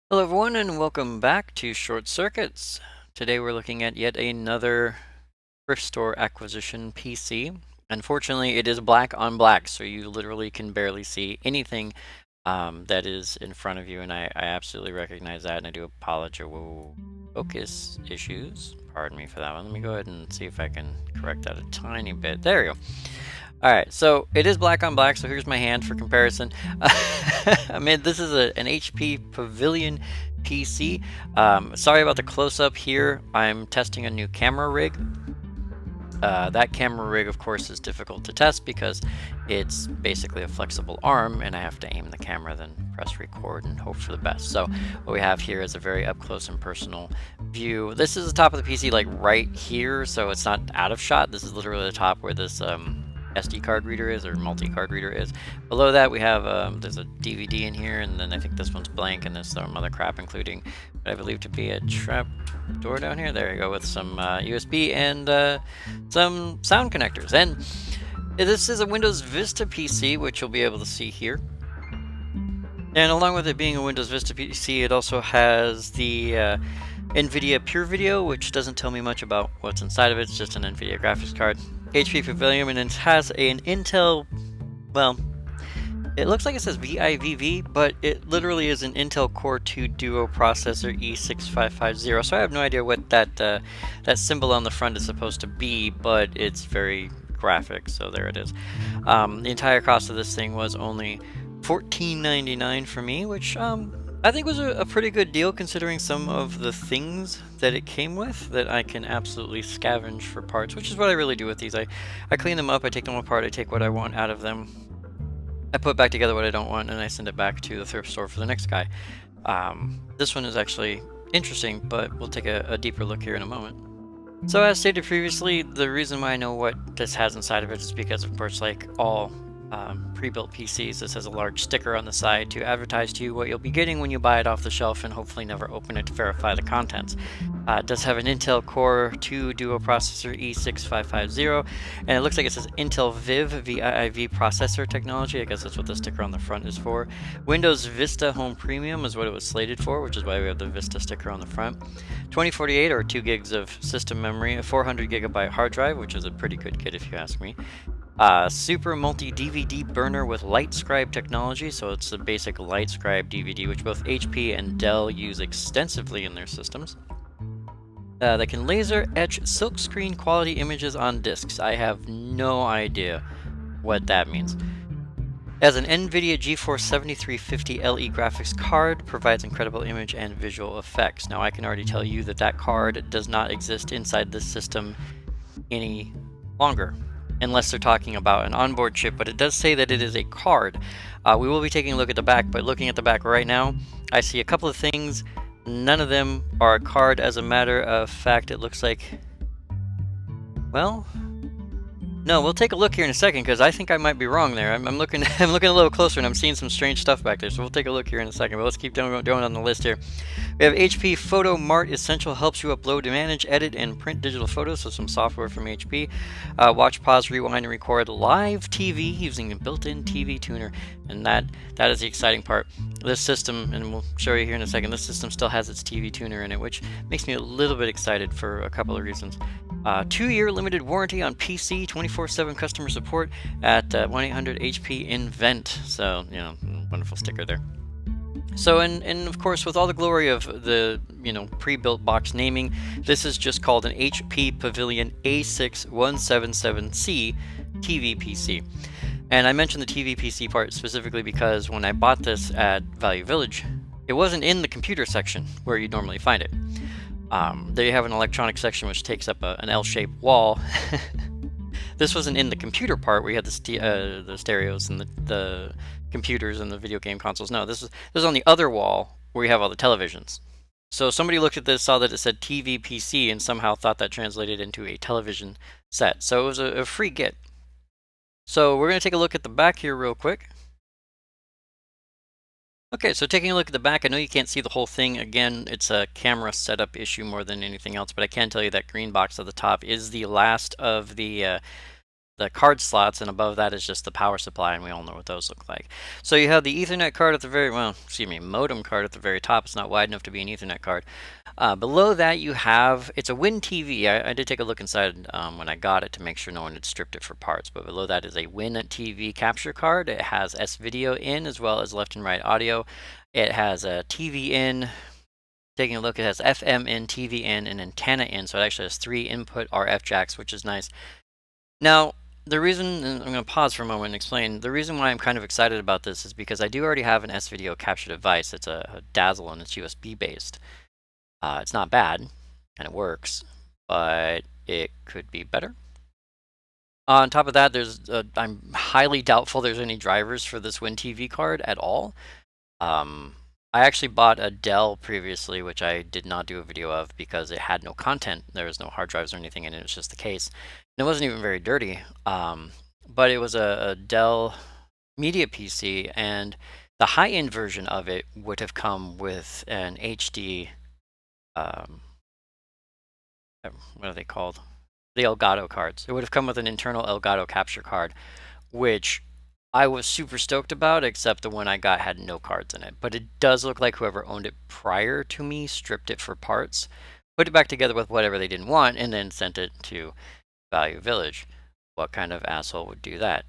Hello everyone and welcome back to Short Circuits. Today we're looking at yet another thrift store acquisition PC. Unfortunately, it is black on black, so you literally can barely see anything that is in front of you, and I absolutely recognize that, and I do apologize. Whoa, focus issues. Pardon me for that one. Let me go ahead and see if I can correct that a tiny bit. There we go. All right, so it is black on black, so here's my hand for comparison. I mean, this is an HP Pavilion PC. Sorry about the close-up here. I'm testing a new camera rig. That camera rig, of course, is difficult to test because it's basically a flexible arm, and I have to aim the camera, then press record and hope for the best. So what we have here is a very up-close and personal view. This is the top of the PC, like right here, so it's not out of shot. This is literally the top where this SD card reader is, or multi-card reader is. Below that we have, there's a DVD in here, and then I think this one's blank, and there's some other crap, including what I believe to be a trap door down here. There you go, with some USB and some sound connectors. And this is a Windows Vista PC, which you'll be able to see here. And along with it being a Windows Vista PC, it also has the NVIDIA Pure Video, which doesn't tell me much about what's inside of it. It's just an NVIDIA graphics card. HP Pavilion, and it has an Intel, well, it looks like it says VIVV, but it literally is an Intel Core 2 Duo processor E6550. So I have no idea what that symbol on the front is supposed to be, but it's very graphic, so there it is. The entire cost of this thing was only $14.99 for me, which I think was a pretty good deal considering some of the things that it came with that I can absolutely scavenge for parts, which is what I really do with these. I clean them up, I take them apart, I take what I want out of them, I put back together what I don't want, and I send it back to the thrift store for the next guy. This one is actually interesting, but we'll take a deeper look here in a moment. So as stated previously, the reason why I know what this has inside of it is because, of course, like all pre-built PCs, this has a large sticker on the side to advertise to you what you'll be getting when you buy it off the shelf and hopefully never open it to verify the contents. It does have an Intel Core 2 Duo processor E6550, and it looks like it says Intel VIV processor technology. I guess that's what the sticker on the front is for. Windows Vista Home Premium is what it was slated for, which is why we have the Vista sticker on the front. 2048 or 2 gigs of system memory, a 400 gigabyte hard drive, which is a pretty good kit if you ask me. Super multi-DVD burner with light scribe technology, so it's the basic light scribe DVD, which both HP and Dell use extensively in their systems. That can laser etch silkscreen quality images on discs. I have no idea what that means. As an NVIDIA GeForce 7350 LE graphics card, provides incredible image and visual effects. Now I can already tell you that that card does not exist inside this system any longer, unless they're talking about an onboard chip, but it does say that it is a card. We will be taking a look at the back, but looking at the back right now, I see a couple of things. None of them are a card. As a matter of fact, it looks like, well, no, we'll take a look here in a second because I think I might be wrong there. I'm looking a little closer and I'm seeing some strange stuff back there, so we'll take a look here in a second, but let's keep going on the list here. We have HP Photo Mart Essential, helps you upload, manage, edit, and print digital photos, so some software from HP. Watch, pause, rewind, and record live TV using a built-in TV tuner, and that is the exciting part. This system, and we'll show you here in a second, this system still has its TV tuner in it, which makes me a little bit excited for a couple of reasons. 2-year limited warranty on PC, 24/7 customer support at 1-800-HP-INVENT. So, you know, wonderful sticker there. So, and of course, with all the glory of the, pre-built box naming, this is just called an HP Pavilion A6177C TV PC. And I mentioned the TV PC part specifically because when I bought this at Value Village, it wasn't in the computer section where you'd normally find it. There you have an electronics section which takes up an L-shaped wall. This wasn't in the computer part where you had the stereos and the computers and the video game consoles. No, this is on the other wall where you have all the televisions. So somebody looked at this, saw that it said TV PC, and somehow thought that translated into a television set. So it was a free get. So we're going to take a look at the back here real quick. Okay, so taking a look at the back, I know you can't see the whole thing. Again, it's a camera setup issue more than anything else, but I can tell you that green box at the top is the last of the the card slots, and above that is just the power supply, and we all know what those look like. So you have the Ethernet card at the very, well, excuse me, modem card at the very top. It's not wide enough to be an Ethernet card. Below that you have, it's a Win TV. I did take a look inside when I got it to make sure no one had stripped it for parts, but below that is a Win TV capture card. It has S-Video in as well as left and right audio. It has a TV in. Taking a look, it has FM in, TV in, and antenna in, so it actually has 3 input RF jacks, which is nice. Now, the reason, and I'm going to pause for a moment and explain, the reason why I'm kind of excited about this is because I do already have an S-Video capture device. It's a Dazzle, and it's USB based. It's not bad, and it works, but it could be better. On top of that, I'm highly doubtful there's any drivers for this Win TV card at all. I actually bought a Dell previously, which I did not do a video of because it had no content. There was no hard drives or anything in it. It was just the case. And it wasn't even very dirty. But it was a Dell Media PC, and the high-end version of it would have come with an HD, what are they called? The Elgato cards. It would have come with an internal Elgato capture card, which I was super stoked about, except the one I got had no cards in it. But it does look like whoever owned it prior to me stripped it for parts, put it back together with whatever they didn't want, and then sent it to Value Village. What kind of asshole would do that?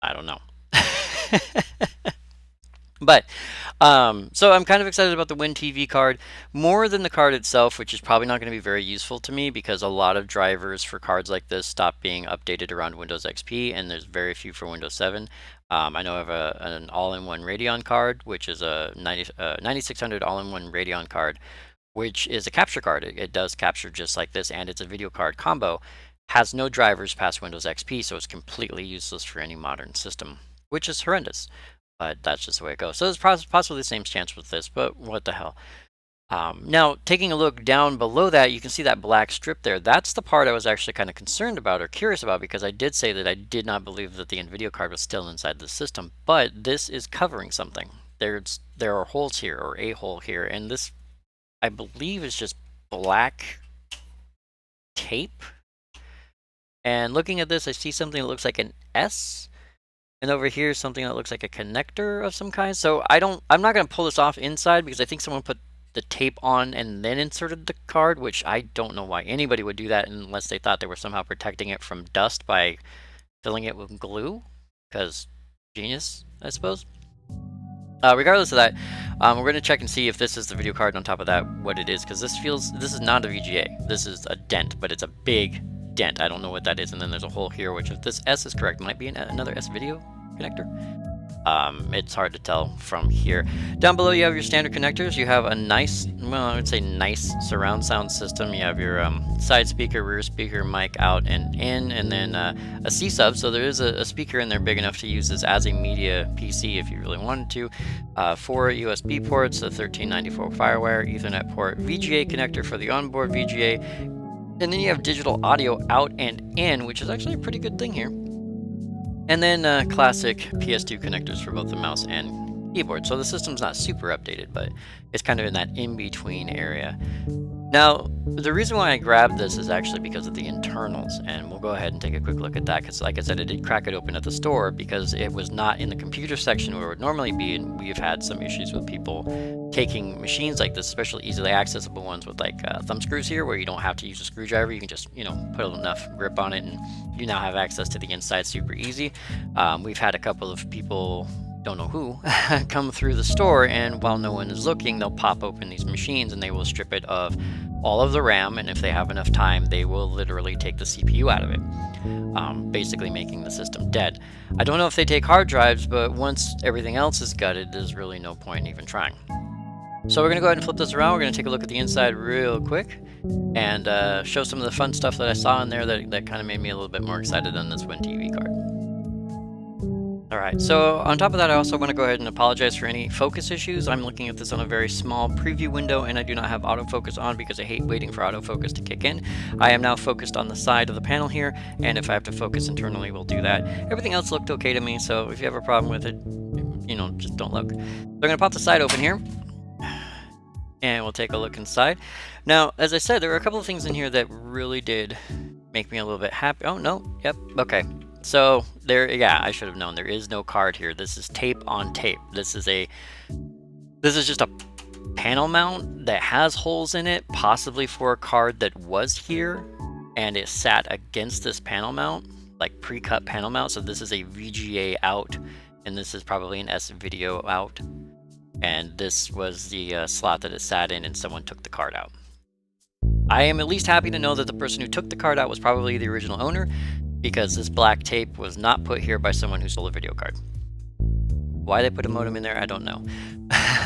I don't know. But, so I'm kind of excited about the Win TV card, more than the card itself, which is probably not going to be very useful to me because a lot of drivers for cards like this stop being updated around Windows XP, and there's very few for Windows 7. I know I have an all-in-one Radeon card, which is a 9600 all-in-one Radeon card, which is a capture card. It does capture just like this, and it's a video card combo. Has no drivers past Windows XP, so it's completely useless for any modern system, which is horrendous. But that's just the way it goes. So there's possibly the same chance with this, but what the hell. Now, taking a look down below that, you can see that black strip there. That's the part I was actually kind of concerned about or curious about, because I did say that I did not believe that the NVIDIA card was still inside the system, but this is covering something. There are holes here, or a hole here, and this, I believe, is just black tape. And looking at this, I see something that looks like an S. And over here, something that looks like a connector of some kind. So I'm not going to pull this off inside because I think someone put the tape on and then inserted the card, which I don't know why anybody would do that unless they thought they were somehow protecting it from dust by filling it with glue. Because genius, I suppose. Regardless of that, we're going to check and see if this is the video card, on top of that, what it is. Because this is not a VGA. This is a dent, but it's a big dent. I don't know what that is. And then there's a hole here, which if this S is correct, might be another S-Video connector. It's hard to tell from here. Down below you have your standard connectors. You have a nice, well, I would say nice surround sound system. You have your side speaker, rear speaker, mic out and in, and then a C-sub. So there is a speaker in there big enough to use this as a media PC if you really wanted to. 4 USB ports, a 1394 Firewire, Ethernet port, VGA connector for the onboard VGA, and then you have digital audio out and in, which is actually a pretty good thing here. And then classic PS2 connectors for both the mouse and keyboard. So the system's not super updated, but it's kind of in that in-between area. Now, the reason why I grabbed this is actually because of the internals, and we'll go ahead and take a quick look at that, because like I said, I did crack it open at the store because it was not in the computer section where it would normally be, and we've had some issues with people taking machines like this, especially easily accessible ones with like thumb screws here, where you don't have to use a screwdriver. You can just, put enough grip on it, and you now have access to the inside super easy. We've had a couple of people, don't know who, come through the store, and while no one is looking, they'll pop open these machines and they will strip it of all of the RAM, and if they have enough time, they will literally take the CPU out of it, basically making the system dead. I don't know if they take hard drives, but once everything else is gutted, there's really no point in even trying. So we're going to go ahead and flip this around. We're going to take a look at the inside real quick and show some of the fun stuff that I saw in there that kind of made me a little bit more excited than this Win TV card. Alright, so on top of that, I also want to go ahead and apologize for any focus issues. I'm looking at this on a very small preview window, and I do not have autofocus on because I hate waiting for autofocus to kick in. I am now focused on the side of the panel here, and if I have to focus internally, we'll do that. Everything else looked okay to me, so if you have a problem with it, just don't look. So I'm going to pop the side open here, and we'll take a look inside. Now, as I said, there were a couple of things in here that really did make me a little bit happy. Oh, no. Yep. Okay. So there, yeah, I should have known. There is no card here. This is tape on tape. This is just a panel mount that has holes in it, possibly for a card that was here and it sat against this panel mount, like pre-cut panel mount. So this is a VGA out, and this is probably an S video out. And this was the slot that it sat in, and someone took the card out. I am at least happy to know that the person who took the card out was probably the original owner, because this black tape was not put here by someone who stole a video card. Why they put a modem in there, I don't know.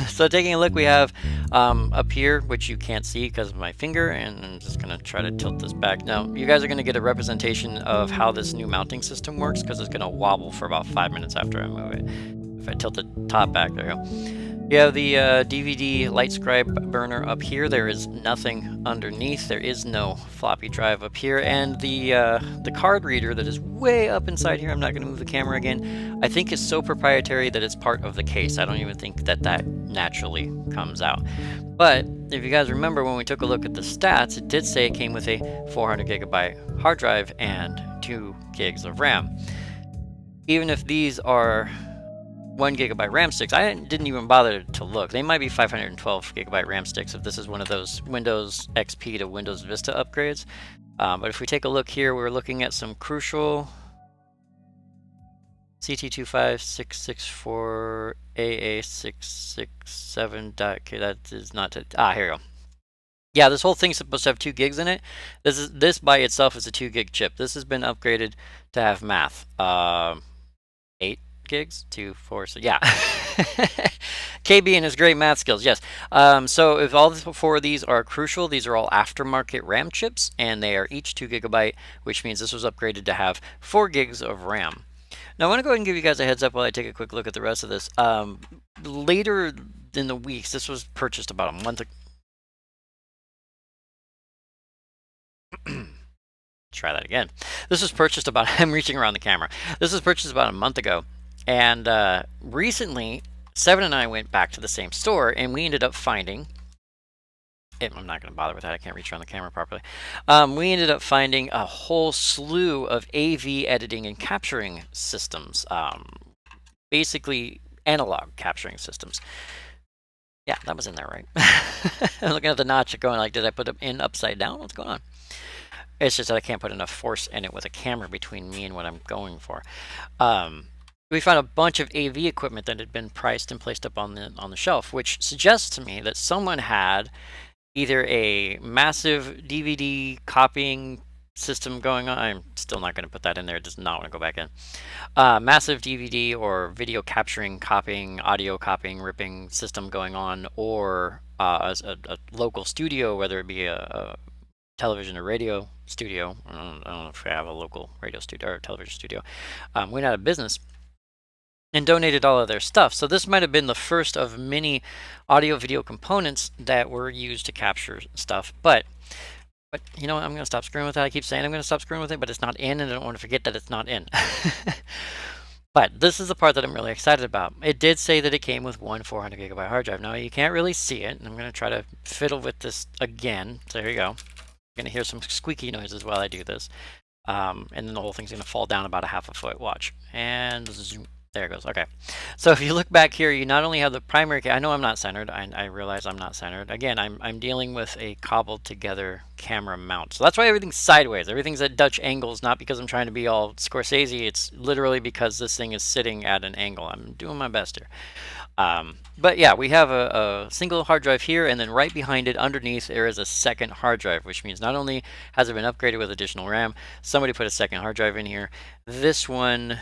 So taking a look, we have up here, which you can't see because of my finger, and I'm just going to try to tilt this back. Now, you guys are going to get a representation of how this new mounting system works, because it's going to wobble for about 5 minutes after I move it. If I tilt the top back, there you go. You have the DVD light scribe burner up here. There is nothing underneath. There is no floppy drive up here, and the card reader that is way up inside here, I'm not going to move the camera again, I think is so proprietary that it's part of the case. I don't even think that naturally comes out. But if you guys remember, when we took a look at the stats, it did say it came with a 400 gigabyte hard drive and 2 gigs of RAM. Even if these are 1 gigabyte RAM sticks, I didn't even bother to look. They might be 512 gigabyte RAM sticks if this is one of those Windows XP to Windows Vista upgrades. But if we take a look here, we're looking at some crucial CT25664AA667.K. That is not here we go. Yeah, this whole thing's supposed to have 2 gigs in it. This by itself is a 2 gig chip. This has been upgraded to have math. 8 gigs, 2, 4, so yeah. KB and his great math skills, yes. So if all 4 of these are crucial, these are all aftermarket RAM chips, and they are each 2 gigabyte, which means this was upgraded to have 4 gigs of RAM. Now I want to go ahead and give you guys a heads up while I take a quick look at the rest of this. Later in the weeks, this was purchased about a month ago. Try that again. This was purchased about, I'm reaching around the camera. This was purchased about a month ago. And recently, Seven and I went back to the same store, and we ended up finding, I'm not going to bother with that, I can't reach around the camera properly. We ended up finding a whole slew of AV editing and capturing systems. Basically, analog capturing systems. Yeah, that was in there, right? I'm looking at the notch going like, did I put it in upside down? What's going on? It's just that I can't put enough force in it with a camera between me and what I'm going for. We found a bunch of AV equipment that had been priced and placed up on the shelf, which suggests to me that someone had either a massive DVD copying system going on. I'm still not going to put that in there. It does not want to go back in. Massive DVD or video capturing, copying, audio copying, ripping system going on, or a local studio, whether it be a television or radio studio. I don't know if we have a local radio studio or television studio. Went out of business and donated all of their stuff. So this might have been the first of many audio video components that were used to capture stuff. But you know what? I'm going to stop screwing with that. I keep saying I'm going to stop screwing with it, but it's not in, and I don't want to forget that it's not in. But this is the part that I'm really excited about. It did say that it came with one 400 gigabyte hard drive. Now you can't really see it, and I'm going to try to fiddle with this again. So here you go. You're going to hear some squeaky noises while I do this. And then the whole thing's going to fall down about a half a foot. Watch. And zoom. There it goes. Okay. So if you look back here, you not only have the primary, I know I'm not centered. I realize I'm not centered. Again, I'm dealing with a cobbled together camera mount. So that's why everything's sideways. Everything's at Dutch angles, not because I'm trying to be all Scorsese. It's literally because this thing is sitting at an angle. I'm doing my best here. But yeah, we have a single hard drive here, and then right behind it, underneath, there is a second hard drive, which means not only has it been upgraded with additional RAM, somebody put a second hard drive in here. This one,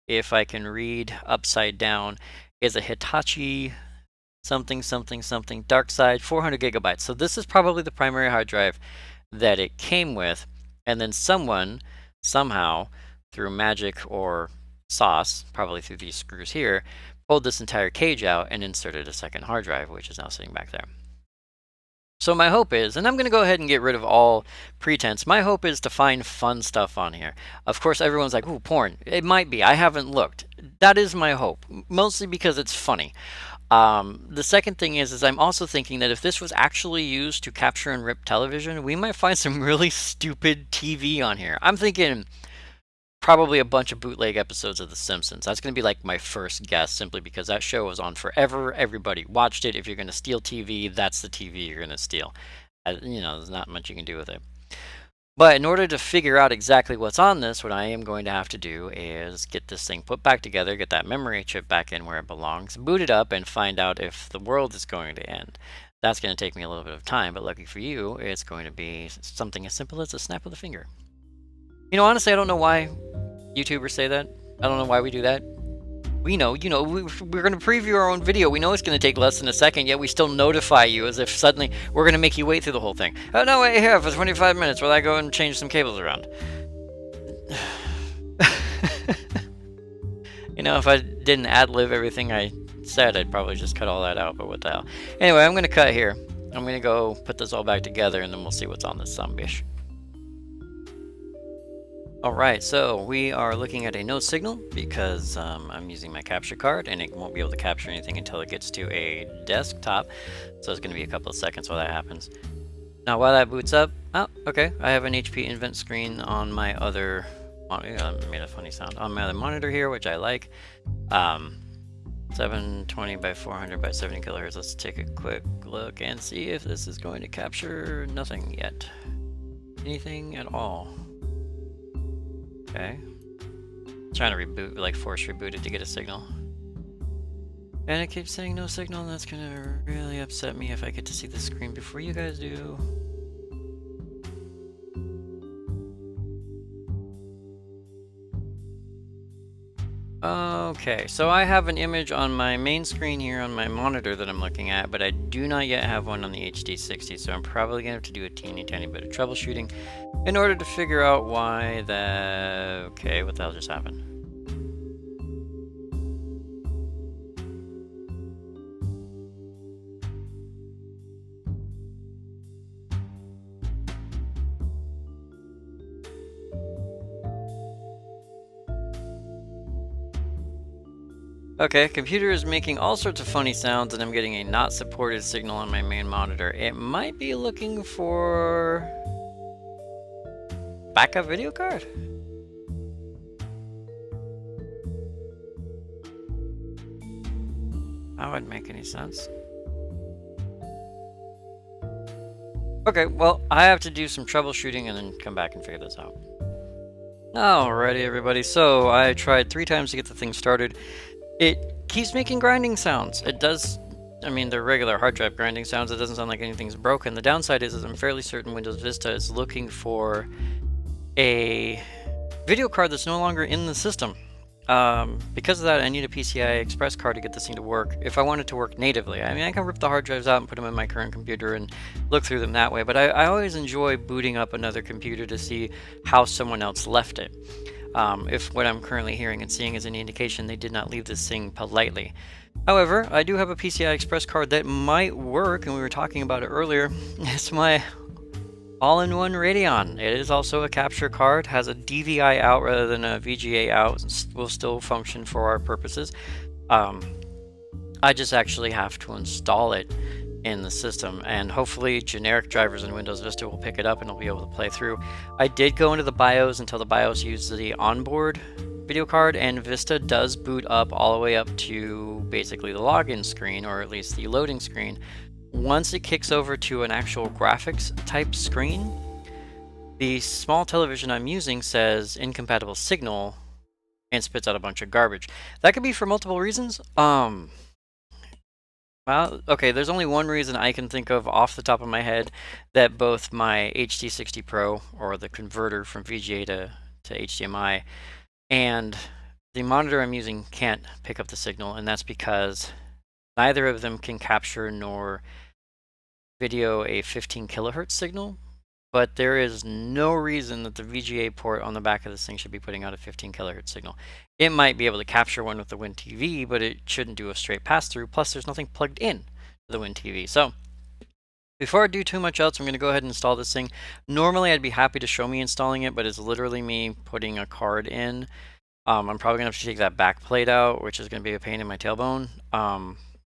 if I can read upside down, is a Hitachi something dark side 400 gigabytes. So this is probably the primary hard drive that it came with, and then someone somehow through magic or sauce, probably through these screws here, pulled this entire cage out and inserted a second hard drive, which is now sitting back there. So my hope is, and I'm going to go ahead and get rid of all pretense, my hope is to find fun stuff on here. Of course, everyone's like, ooh, porn. It might be. I haven't looked. That is my hope, mostly because it's funny. The second thing is I'm also thinking that if this was actually used to capture and rip television, we might find some really stupid TV on here. I'm thinking probably a bunch of bootleg episodes of The Simpsons. That's going to be like my first guess, simply because that show was on forever. Everybody watched it. If you're going to steal TV, that's the TV you're going to steal. There's not much you can do with it. But in order to figure out exactly what's on this, what I am going to have to do is get this thing put back together, get that memory chip back in where it belongs, boot it up, and find out if the world is going to end. That's going to take me a little bit of time, but lucky for you, it's going to be something as simple as a snap of the finger. Honestly, I don't know why YouTubers say that. I don't know why we do that. We know, we're going to preview our own video. We know it's going to take less than a second, yet we still notify you as if suddenly we're going to make you wait through the whole thing. Oh, no, wait here for 25 minutes while I go and change some cables around. If I didn't ad-lib everything I said, I'd probably just cut all that out, but what the hell. Anyway, I'm going to cut here. I'm going to go put this all back together, and then we'll see what's on this zombish. Alright, so we are looking at a no signal because I'm using my capture card and it won't be able to capture anything until it gets to a desktop. So it's going to be a couple of seconds while that happens. Now while that boots up, oh, okay, I have an HP invent screen on my other, made a funny sound, on my other monitor here, which I like. 720 by 400 by 70 kilohertz. Let's take a quick look and see if this is going to capture nothing yet. Anything at all. Okay. Trying to reboot, like force reboot it to get a signal. And it keeps saying no signal, and that's gonna really upset me if I get to see the screen before you guys do. Okay, so I have an image on my main screen here on my monitor that I'm looking at, but I do not yet have one on the HD60, so I'm probably gonna have to do a teeny tiny bit of troubleshooting in order to figure out why that... Okay, what the hell just happened? Okay, computer is making all sorts of funny sounds and I'm getting a not supported signal on my main monitor. It might be looking for... backup video card? That wouldn't make any sense. Okay, well, I have to do some troubleshooting and then come back and figure this out. Alrighty, everybody, so I tried 3 times to get the thing started. It keeps making grinding sounds. It does, I mean, they're regular hard drive grinding sounds. It doesn't sound like anything's broken. The downside is I'm fairly certain Windows Vista is looking for a video card that's no longer in the system. Because of that, I need a PCI Express card to get this thing to work if I want it to work natively. I mean, I can rip the hard drives out and put them in my current computer and look through them that way, but I always enjoy booting up another computer to see how someone else left it. If what I'm currently hearing and seeing is any indication they did not leave this thing politely. However, I do have a PCI Express card that might work, and we were talking about it earlier. It's my all-in-one Radeon. It is also a capture card, has a DVI out rather than a VGA out, will still function for our purposes. I just actually have to install it in the system, and hopefully generic drivers in Windows Vista will pick it up and I'll be able to play through. I did go into the BIOS until the BIOS uses the onboard video card, and Vista does boot up all the way up to basically the login screen, or at least the loading screen. Once it kicks over to an actual graphics type screen, the small television I'm using says incompatible signal and spits out a bunch of garbage. That could be for multiple reasons. Well, okay, there's only one reason I can think of off the top of my head that both my HD60 Pro, or the converter from VGA to HDMI, and the monitor I'm using can't pick up the signal, and that's because neither of them can capture nor video a 15 kilohertz signal, but there is no reason that the VGA port on the back of this thing should be putting out a 15 kilohertz signal. It might be able to capture one with the WinTV, but it shouldn't do a straight pass-through, plus there's nothing plugged in to the WinTV. So before I do too much else, I'm going to go ahead and install this thing. Normally I'd be happy to show me installing it, but it's literally me putting a card in. I'm probably going to have to take that back plate out, which is going to be a pain in my tailbone.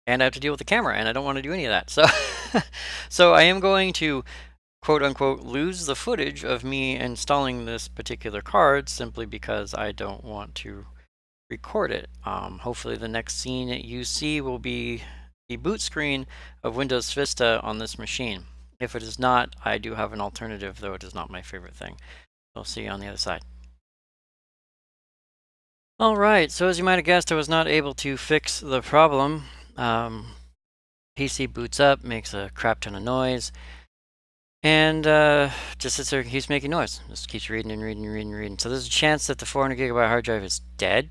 and I have to deal with the camera, and I don't want to do any of that. So, so I am going to quote unquote lose the footage of me installing this particular card simply because I don't want to record it. Hopefully the next scene that you see will be the boot screen of Windows Vista on this machine. If it is not, I do have an alternative, though it is not my favorite thing. I'll see you on the other side. Alright, so as you might have guessed, I was not able to fix the problem. PC boots up, makes a crap ton of noise, and just sits there and keeps making noise. Just keeps reading and reading and reading and reading. So there's a chance that the 400 gigabyte hard drive is dead.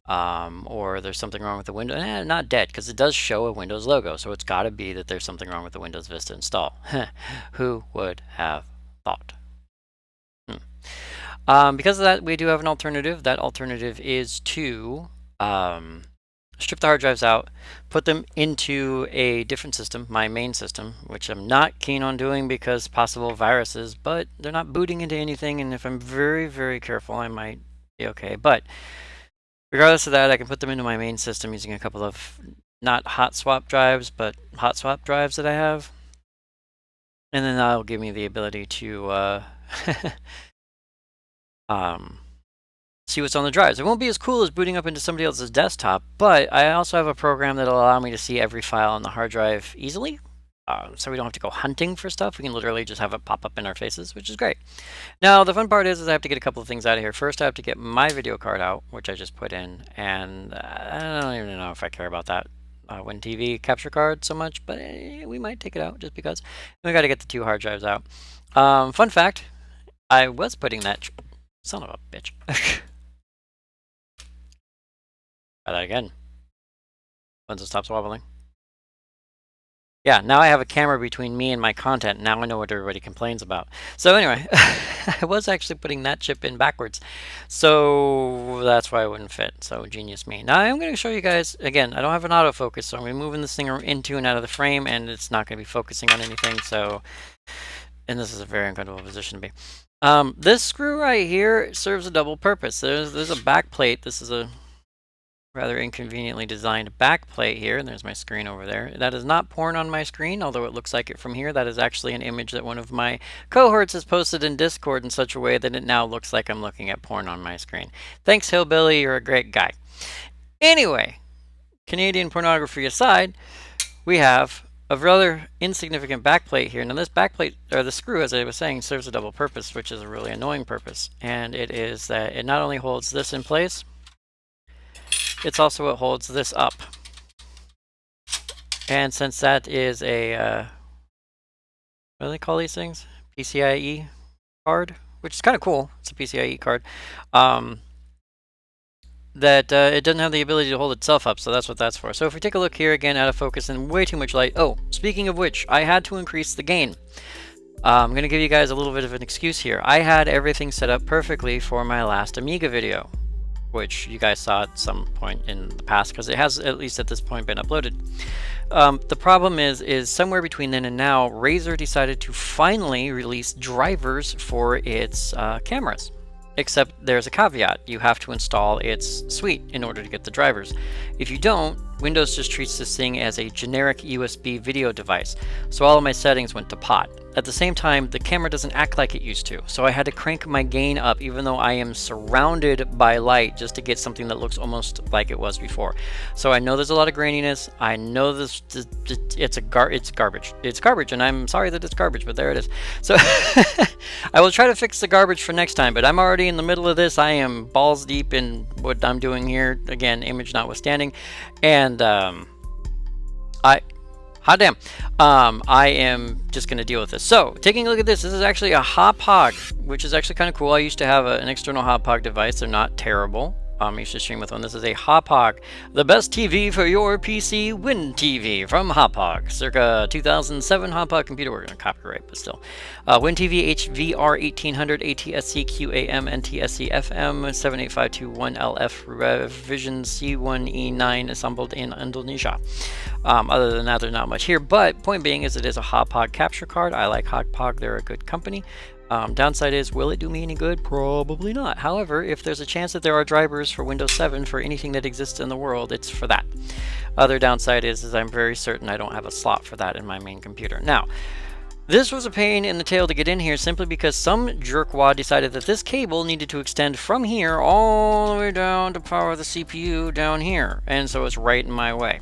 Or there's something wrong with the Windows. Not dead, because it does show a Windows logo, so it's got to be that there's something wrong with the Windows Vista install. Who would have thought? Because of that, we do have an alternative. That alternative is to strip the hard drives out, put them into a different system, my main system, which I'm not keen on doing because possible viruses, but they're not booting into anything, and if I'm very, very careful, I might be okay. But regardless of that, I can put them into my main system using a couple of not hot swap drives, but hot swap drives that I have. And then that'll give me the ability to see what's on the drives. It won't be as cool as booting up into somebody else's desktop, but I also have a program that'll allow me to see every file on the hard drive easily. So we don't have to go hunting for stuff. We can literally just have it pop up in our faces, which is great. Now, the fun part is I have to get a couple of things out of here. First, I have to get my video card out, which I just put in, and I don't even know if I care about that WinTV capture card so much, but we might take it out just because. We got to get the 2 hard drives out. Fun fact, I was putting that... Son of a bitch. Try that again. Once it stops wobbling. Yeah, now I have a camera between me and my content. Now I know what everybody complains about. So anyway, I was actually putting that chip in backwards. So that's why it wouldn't fit. So genius me. Now I'm going to show you guys, again, I don't have an autofocus, so I'm going to be moving this thing into and out of the frame, and it's not going to be focusing on anything. So, and this is a very uncomfortable position to be. This screw right here serves a double purpose. There's a back plate. This is a rather inconveniently designed back plate here, and there's my screen over there. That is not porn on my screen, although it looks like it from here. That is actually an image that one of my cohorts has posted in Discord in such a way that it now looks like I'm looking at porn on my screen. Thanks, Hillbilly, you're a great guy. Anyway, Canadian pornography aside, we have a rather insignificant backplate here. Now this backplate, or the screw, as I was saying, serves a double purpose, which is a really annoying purpose. And it is that it not only holds this in place, it's also what holds this up. And since that is a, what do they call these things? PCIe card, which is kind of cool. It's a PCIe card. That it doesn't have the ability to hold itself up, so that's what that's for. So if we take a look here again, out of focus and way too much light. Oh, speaking of which, I had to increase the gain. I'm going to give you guys a little bit of an excuse here. I had everything set up perfectly for my last Amiga video, which you guys saw at some point in the past, because it has, at least at this point, been uploaded. The problem is somewhere between then and now, Razer decided to finally release drivers for its cameras. Except there's a caveat. You have to install its suite in order to get the drivers. If you don't, Windows just treats this thing as a generic USB video device. So all of my settings went to pot. At the same time, the camera doesn't act like it used to. So I had to crank my gain up even though I am surrounded by light just to get something that looks almost like it was before. So I know there's a lot of graininess. I know it's garbage. It's garbage, and I'm sorry that it's garbage, but there it is. So I will try to fix the garbage for next time, but I'm already in the middle of this. I am balls deep in what I'm doing here. Again, image notwithstanding. And hot damn. I am just going to deal with this. So, taking a look at this, this is actually a Hop-Hog, which is actually kind of cool. I used to have an external Hop-Hog device. They're not terrible. I used to stream with one. This is a Hop-Hog, the best TV for your PC, WinTV from Hop-Hog. Circa 2007 Hop-Hog computer. We're going to copyright, but still. WinTV HVR 1800 ATSC QAM NTSC FM 78521LF revision C1E9 assembled in Indonesia. Other than that, there's not much here, but point being is it is a Hop-Hog capture card. I like Hop-Hog. They're a good company. Downside is, will it do me any good? Probably not. However, if there's a chance that there are drivers for Windows 7 for anything that exists in the world, it's for that. Other downside is I'm very certain I don't have a slot for that in my main computer. Now, this was a pain in the tail to get in here simply because some jerkwad decided that this cable needed to extend from here all the way down to power the CPU down here, and so it's right in my way.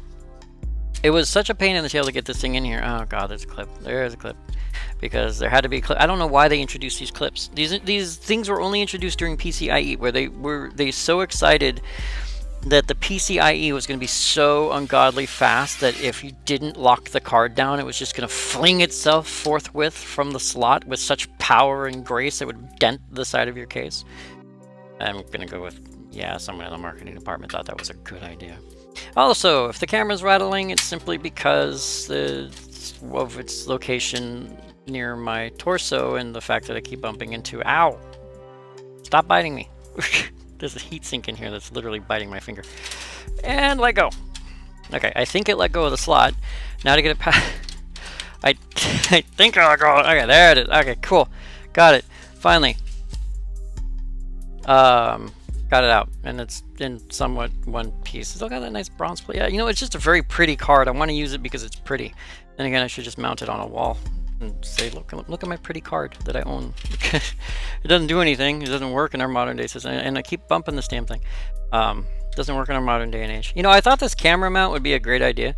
It was such a pain in the tail to get this thing in here. Oh god, there's a clip. There's a clip. Because there had to be a clip. I don't know why they introduced these clips. These things were only introduced during PCIe, where they so excited that the PCIe was going to be so ungodly fast that if you didn't lock the card down, it was just going to fling itself forthwith from the slot with such power and grace it would dent the side of your case. I'm going to go with, yeah, someone in the marketing department thought that was a good idea. Also, if the camera's rattling, it's simply because of its location near my torso and the fact that I keep bumping into. Ow! Stop biting me. There's a heat sink in here that's literally biting my finger. And let go. Okay, I think it let go of the slot. Now to get it past... I think I let go. Okay, there it is. Okay, cool. Got it. Finally. Got it out. And it's in somewhat one piece. It's still got that nice bronze plate. Yeah, you know, it's just a very pretty card. I want to use it because it's pretty. Then again, I should just mount it on a wall and say, look at my pretty card that I own. It doesn't do anything. It doesn't work in our modern day system. And I keep bumping this damn thing. Doesn't work in our modern day and age. You know, I thought this camera mount would be a great idea.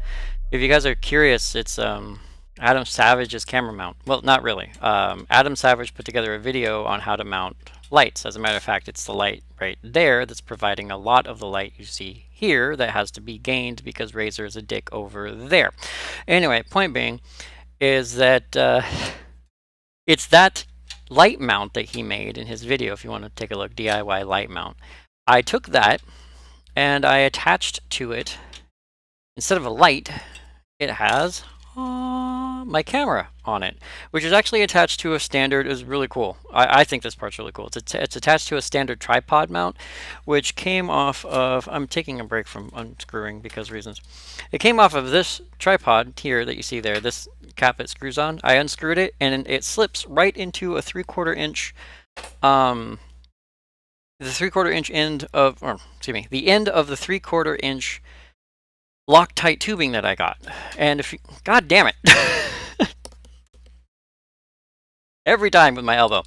If you guys are curious, it's Adam Savage's camera mount. Well, not really. Adam Savage put together a video on how to mount lights. As a matter of fact, it's the light right there that's providing a lot of the light you see here that has to be gained because Razer is a dick over there. Anyway, point being is that it's that light mount that he made in his video. If you want to take a look, DIY light mount. I took that and I attached to it, instead of a light, it has my camera on it, which is actually attached to a standard. Is really cool. I think this part's really cool. It's attached to a standard tripod mount, which came off of, I'm taking a break from unscrewing because reasons. It came off of this tripod here that you see there, this cap that screws on. I unscrewed it and it slips right into a 3/4 inch, the 3/4 inch end of, or excuse me, the end of the 3/4 inch Loctite tubing that I got. And if you, god damn it. Every time with my elbow.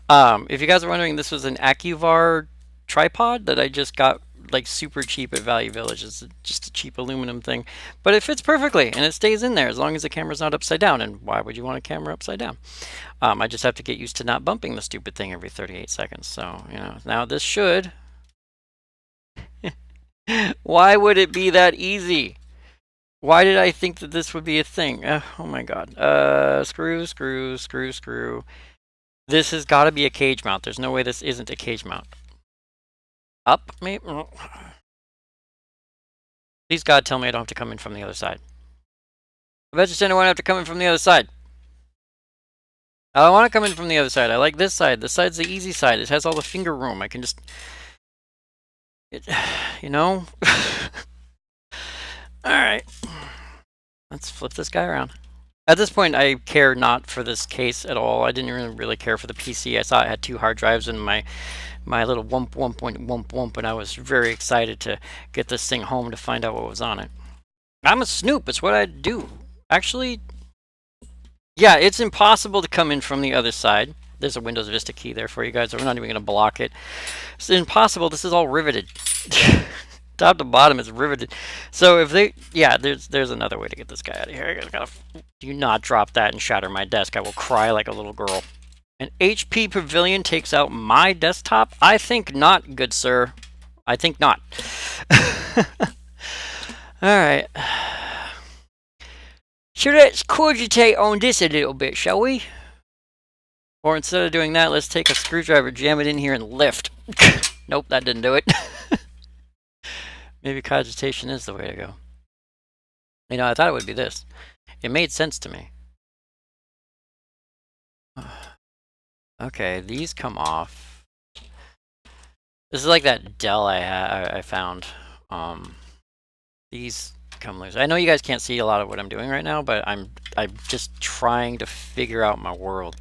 If you guys are wondering, this was an AccuVar tripod that I just got like super cheap at Value Village. It's just a cheap aluminum thing, but it fits perfectly and it stays in there as long as the camera's not upside down. And why would you want a camera upside down? I just have to get used to not bumping the stupid thing every 38 seconds. So, you know, now this should... Why would it be that easy? Why did I think that this would be a thing? Oh my god. Screw. This has got to be a cage mount. There's no way this isn't a cage mount. Up, maybe? Please God, tell me I don't have to come in from the other side. I bet you I don't want to have to come in from the other side. I don't want to come in from the other side. I like this side. This side's the easy side. It has all the finger room. I can just... you know? Alright. Let's flip this guy around. At this point, I care not for this case at all. I didn't really care for the PC. I saw it had 2 hard drives and my little wump, and I was very excited to get this thing home to find out what was on it. I'm a snoop. It's what I do. Actually, yeah, it's impossible to come in from the other side. There's a Windows Vista key there for you guys. We're not even going to block it. It's impossible. This is all riveted. Top to bottom is riveted. So if they... Yeah, there's another way to get this guy out of here. I gotta... Do not drop that and shatter my desk. I will cry like a little girl. An HP Pavilion takes out my desktop? I think not, good sir. I think not. Alright. So let's cogitate on this a little bit, shall we? Or instead of doing that, let's take a screwdriver, jam it in here, and lift. Nope, that didn't do it. Maybe cogitation is the way to go. You know, I thought it would be this. It made sense to me. Okay, these come off. This is like that Dell I found. These come loose. I know you guys can't see a lot of what I'm doing right now, but I'm just trying to figure out my world.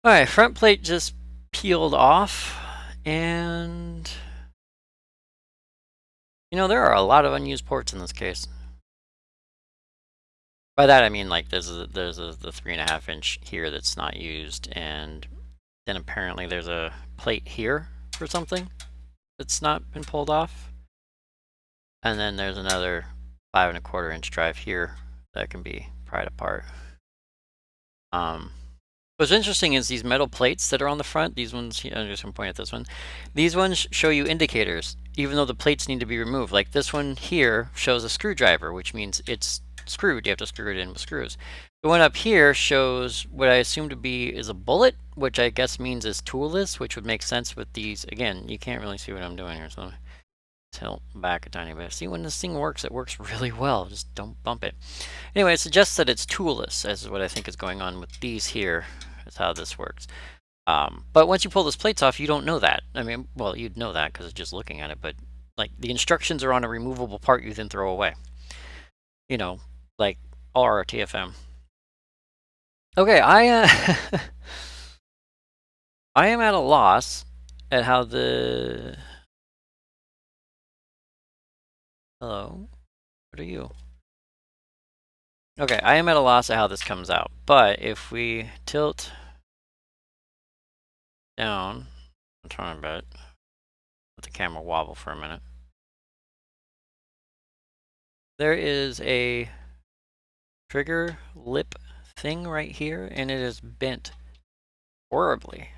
Alright, front plate just peeled off, and you know, there are a lot of unused ports in this case. By that I mean like there's the 3.5 inch here that's not used, and then apparently there's a plate here for something that's not been pulled off. And then there's another 5.25 inch drive here that can be pried apart. What's interesting is these metal plates that are on the front, these ones, I'm just going to point at this one. These ones show you indicators, even though the plates need to be removed. Like this one here shows a screwdriver, which means it's screwed. You have to screw it in with screws. The one up here shows what I assume to be is a bullet, which I guess means is toolless, which would make sense with these. Again, you can't really see what I'm doing here, so tilt back a tiny bit. See, when this thing works, it works really well. Just don't bump it. Anyway, it suggests that it's toolless, as what I think is going on with these here. That's how this works. But once you pull those plates off, you don't know that. I mean, well, you'd know that because just looking at it, but like the instructions are on a removable part you then throw away. You know, like RTFM. Okay, I I am at a loss at how the... Hello? What are you? Okay, I am at a loss at how this comes out, but if we tilt down, I'm trying to let the camera wobble for a minute. There is a trigger lip thing right here, and it is bent horribly.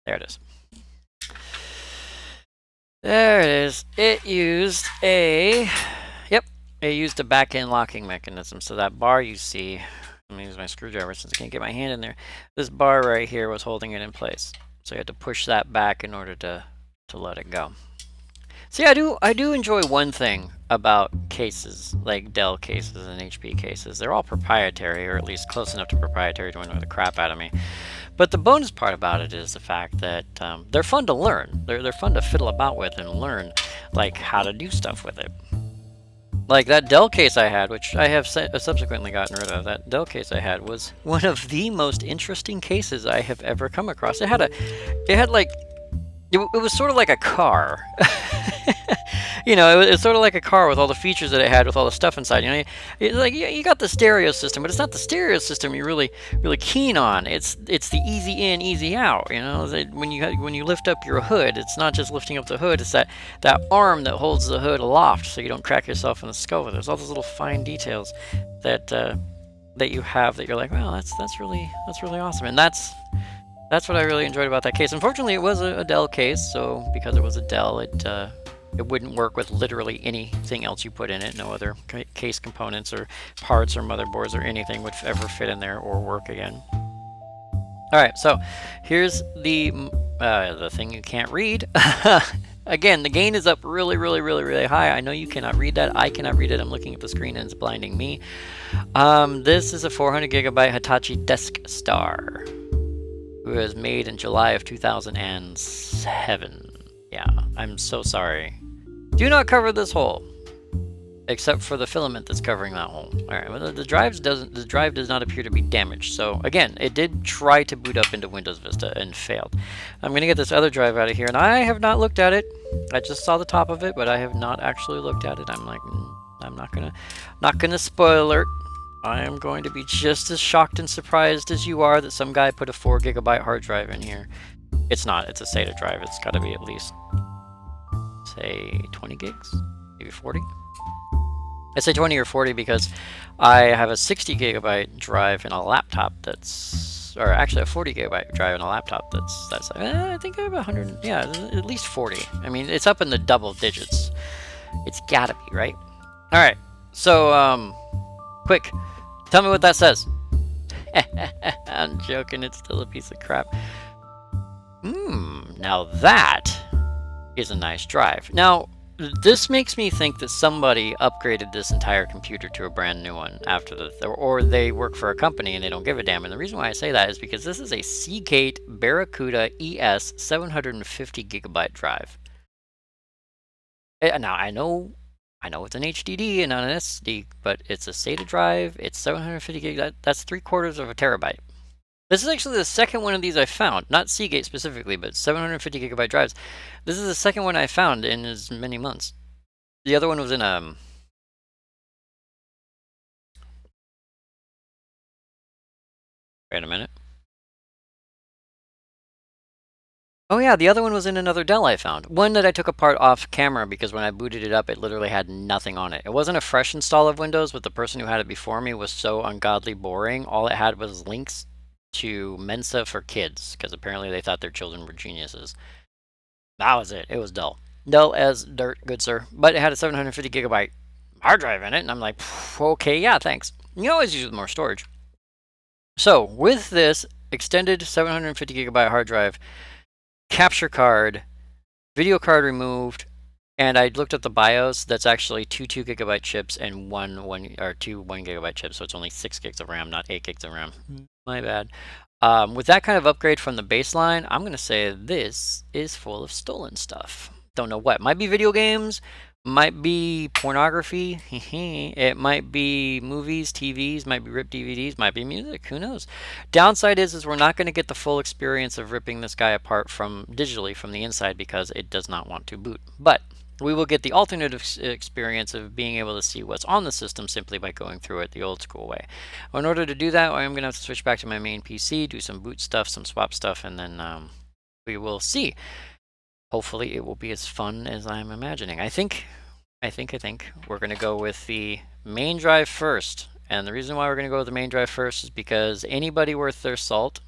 There it is. There it is. It used a, yep, it used a back-end locking mechanism. So that bar you see, I'm gonna use my screwdriver since I can't get my hand in there. This bar right here was holding it in place. So you had to push that back in order to let it go. See, I do enjoy one thing about cases, like Dell cases and HP cases. They're all proprietary, or at least close enough to proprietary to annoy the crap out of me. But the bonus part about it is the fact that they're fun to learn. They're fun to fiddle about with and learn, like, how to do stuff with it. Like that Dell case I had, which I have subsequently gotten rid of, that Dell case I had was one of the most interesting cases I have ever come across. It was sort of like a car. You know, it's sort of like a car with all the features that it had with all the stuff inside. You know, it's like you got the stereo system, but it's not the stereo system you're really keen on. It's the easy in, easy out. You know, when you lift up your hood, it's not just lifting up the hood. It's that arm that holds the hood aloft so you don't crack yourself in the skull. There's all those little fine details that you have that you're like, wow, that's really awesome. And that's what I really enjoyed about that case. Unfortunately, it was a Dell case, so because it was a Dell, it wouldn't work with literally anything else you put in it. No other case components or parts or motherboards or anything would ever fit in there or work again. Alright, so here's the thing you can't read. Again, the gain is up really high. I know you cannot read that. I cannot read it. I'm looking at the screen and it's blinding me. This is a 400 gigabyte Hitachi Desk Star. It was made in July of 2007. Yeah, I'm so sorry. Do not cover this hole, except for the filament that's covering that hole. All right, well, the drive does not appear to be damaged. So again, it did try to boot up into Windows Vista and failed. I'm gonna get this other drive out of here, and I have not looked at it. I just saw the top of it, but I have not actually looked at it. I'm like, I'm not gonna spoil alert. I am going to be just as shocked and surprised as you are that some guy put a 4 gigabyte hard drive in here. It's not, it's a SATA drive. It's got to be at least, say, 20 gigs? Maybe 40? I say 20 or 40 because I have a 60 gigabyte drive in a laptop that's, or actually a 40 gigabyte drive in a laptop that's I think I have 100, yeah, at least 40. I mean, it's up in the double digits. It's gotta be, right? Alright, so, quick, tell me what that says. I'm joking, it's still a piece of crap. Now that is a nice drive. Now, this makes me think that somebody upgraded this entire computer to a brand new one after or they work for a company and they don't give a damn. And the reason why I say that is because this is a Seagate Barracuda ES 750 gigabyte drive. Now, I know I know it's an HDD and not an SSD, but it's a SATA drive. It's 750 gig. That's 3/4 of a terabyte. This is actually the second one of these I found. Not Seagate specifically, but 750 gigabyte drives. This is the second one I found in as many months. The other one was in wait a minute. Oh yeah, the other one was in another Dell I found. One that I took apart off camera because when I booted it up, it literally had nothing on it. It wasn't a fresh install of Windows, but the person who had it before me was so ungodly boring. All it had was links to Mensa for kids, because apparently they thought their children were geniuses. That was it. It was dull. Dull as dirt, good sir. But it had a 750 gigabyte hard drive in it, and I'm like, okay, yeah, thanks. You always use more storage. So with this extended 750 gigabyte hard drive, capture card, video card removed, and I looked at the BIOS. That's actually two 2 gigabyte chips and two 1 gigabyte chips. So it's only 6 gigs of RAM, not 8 gigs of RAM. My bad. With that kind of upgrade from the baseline, I'm gonna say this is full of stolen stuff. Don't know what. Might be video games. Might be pornography. It might be movies, TVs. Might be ripped DVDs. Might be music. Who knows? Downside is we're not going to get the full experience of ripping this guy apart from digitally from the inside because it does not want to boot. But we will get the alternate experience of being able to see what's on the system simply by going through it the old school way. In order to do that, I'm going to have to switch back to my main PC, do some boot stuff, some swap stuff, and then we will see. Hopefully it will be as fun as I'm imagining. I think we're going to go with the main drive first. And the reason why we're going to go with the main drive first is because anybody worth their salt